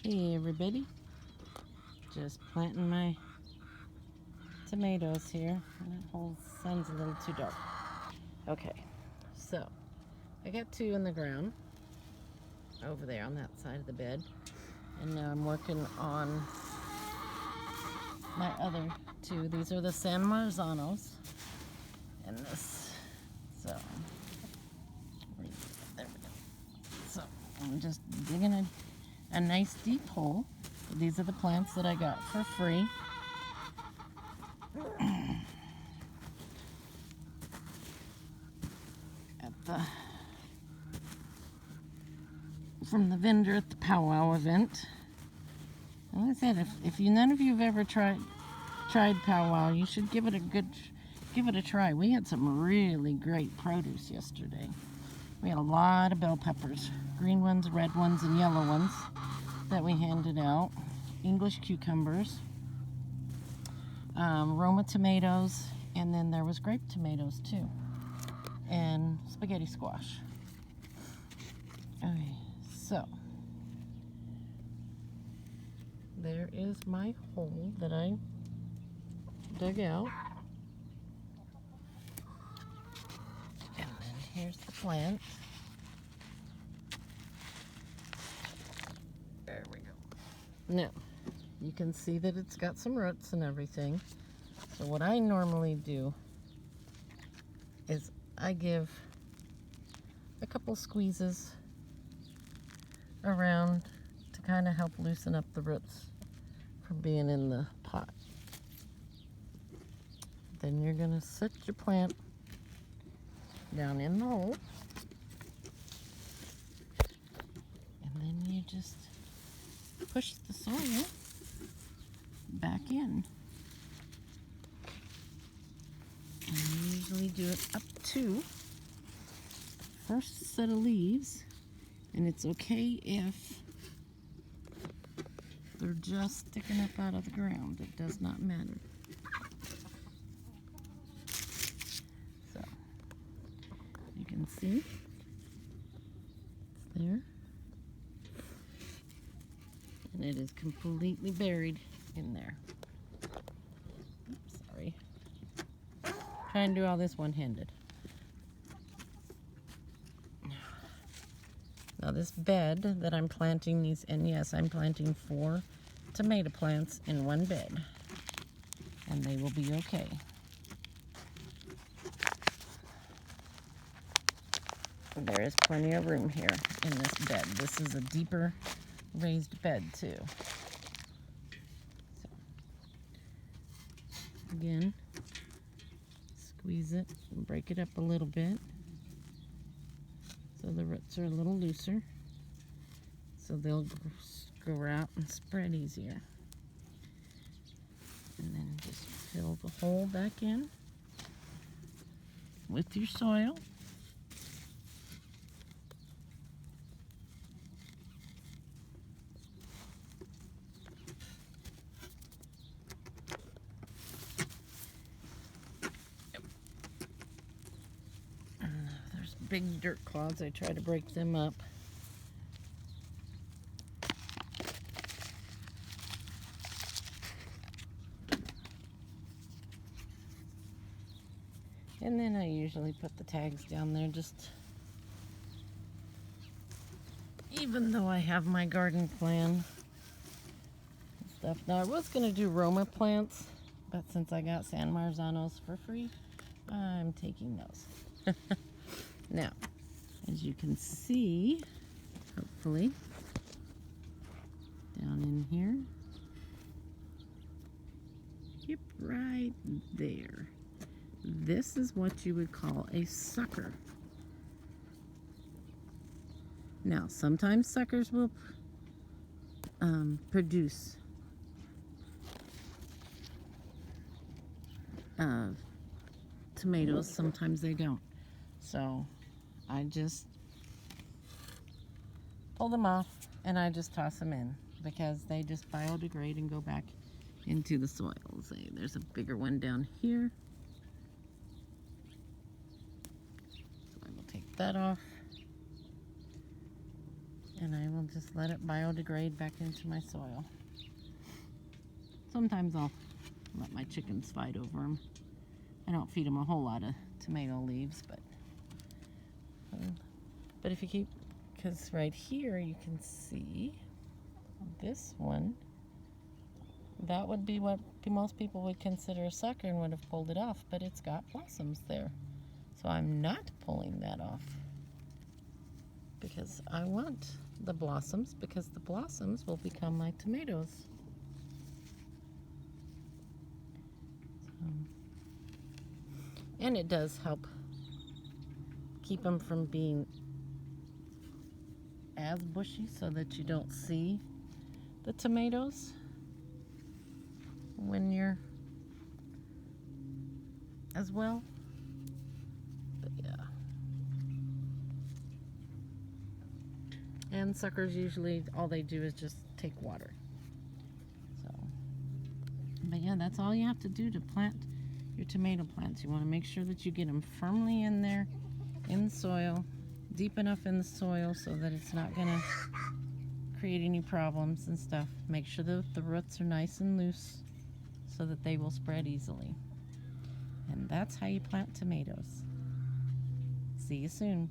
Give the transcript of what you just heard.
Hey everybody, just planting my tomatoes here. That whole sun's a little too dark. Okay, so I got two in the ground over there on that side of the bed, and now I'm working on my other two. These are the San Marzanos, and this, so there we go. So I'm just digging a nice deep hole. These are the plants that I got for free. From the vendor at the powwow event. And like I said, if none of you have ever tried powwow, you should give it a try. We had some really great produce yesterday. We had a lot of bell peppers, green ones, red ones, and yellow ones that we handed out. English cucumbers, Roma tomatoes, and then there was grape tomatoes too, and spaghetti squash. Okay, so there is my hole that I dug out. And then here's the plant. There we go. Now, you can see that it's got some roots and everything. So what I normally do is I give a couple squeezes around to kind of help loosen up the roots from being in the pot. Then you're going to set your plant down in the hole, and then you just push the soil back in. And you usually do it up to the first set of leaves, and it's okay if they're just sticking up out of the ground. It does not matter. So you can see it's there, and it is completely buried in there. Oops, sorry. Try and do all this one-handed. Now this bed that I'm planting these in, yes, I'm planting 4 tomato plants in one bed, and they will be okay. There is plenty of room here in this bed. This is a deeper raised bed too. So, again, squeeze it and break it up a little bit so the roots are a little looser, so they'll grow out and spread easier. And then just fill the hole back in with your soil. There's big dirt clods. I try to break them up. And then I usually put the tags down there, just even though I have my garden plan and stuff. Now I was going to do Roma plants, but since I got San Marzanos for free, I'm taking those. Now, as you can see, hopefully, down in here, yep, right there. This is what you would call a sucker. Now, sometimes suckers will produce tomatoes, sometimes they don't. So I just pull them off and I just toss them in because they just biodegrade and go back into the soil. See, there's a bigger one down here. So I will take that off. And I will just let it biodegrade back into my soil. Sometimes I'll let my chickens fight over them. I don't feed them a whole lot of tomato leaves, but if you keep, because right here you can see this one, that would be what most people would consider a sucker and would have pulled it off, but it's got blossoms there. So I'm not pulling that off because I want the blossoms, because the blossoms will become my tomatoes. And it does help keep them from being as bushy so that you don't see the tomatoes when you're as well. But yeah. And suckers usually all they do is just take water. So, but yeah, that's all you have to do to plant your tomato plants. You want to make sure that you get them firmly in there in the soil, deep enough in the soil so that it's not going to create any problems and stuff. Make sure that the roots are nice and loose so that they will spread easily. And that's how you plant tomatoes. See you soon.